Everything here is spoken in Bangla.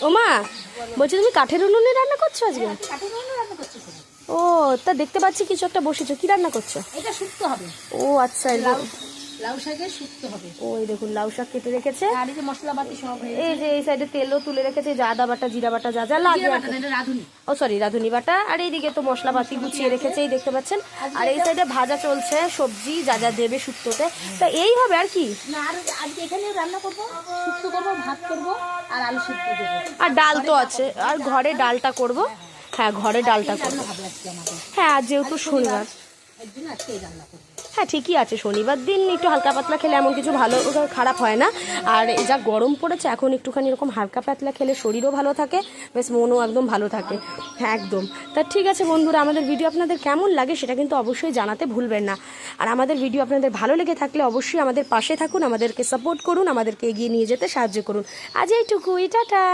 ও মা, বলছি তুমি কাঠের উনুনে রান্না করছো আজকে? কাঠের উনুনে রান্না করছি। ও, তা দেখতে পাচ্ছি কিছু একটা বসেছো, কি রান্না করছো? এটা শুক্তো হবে। ও আচ্ছা, লাউ শাকের শুক্তো হবে। ওই দেখুন লাউ শাক কেটে রেখেছে, আর এই যে মশলাপাতি সব হয়েছে। এই যে এই সাইডে তেলও তুলে রেখেছে, যে আদা বাটা জিরা বাটা যা যা লাগে। জিরা বাটা না, এটা রাঁধুনি। ও সরি, রাঁধুনি বাটা। আর এইদিকে তো মশলাপাতি গুছিয়ে রেখেছে, এই দেখতে পাচ্ছেন। আর এই সাইডে ভাজা চলছে, সবজি যা যা দেবে শুক্তোতে। তা এই হবে আর কি? না, আর আজকে এখানে রান্না করবো, শুক্তো করবো, ভাত করবো আর আলু সিদ্ধ দেবো। আর ডাল তো আছে, আর ঘরে ডালটা করব। হ্যাঁ, ঘরে ডালটা করবো। হবে আজকে আমাদের। হ্যাঁ, আজ যেহেতু শনিবার। এর জন্য আজকে এই রান্না করবো। হ্যাঁ ঠিকই আছে, শনিবার দিন একটু হালকা পাতলা খেলে এমন কিছু ভালো খারাপ হয় না। আর এই যা গরম পড়েছে এখন, একটুখানি এরকম হালকা পাতলা খেলে শরীরও ভালো থাকে, বেশ মনও একদম ভালো থাকে। হ্যাঁ একদম। তা ঠিক আছে বন্ধুরা, আমাদের ভিডিও আপনাদের কেমন লাগে সেটা কিন্তু অবশ্যই জানাতে ভুলবেন না। আর আমাদের ভিডিও আপনাদের ভালো লেগে থাকলে অবশ্যই আমাদের পাশে থাকুন, আমাদেরকে সাপোর্ট করুন, আমাদেরকে এগিয়ে নিয়ে যেতে সাহায্য করুন। আজ এইটুকুই, টাটা।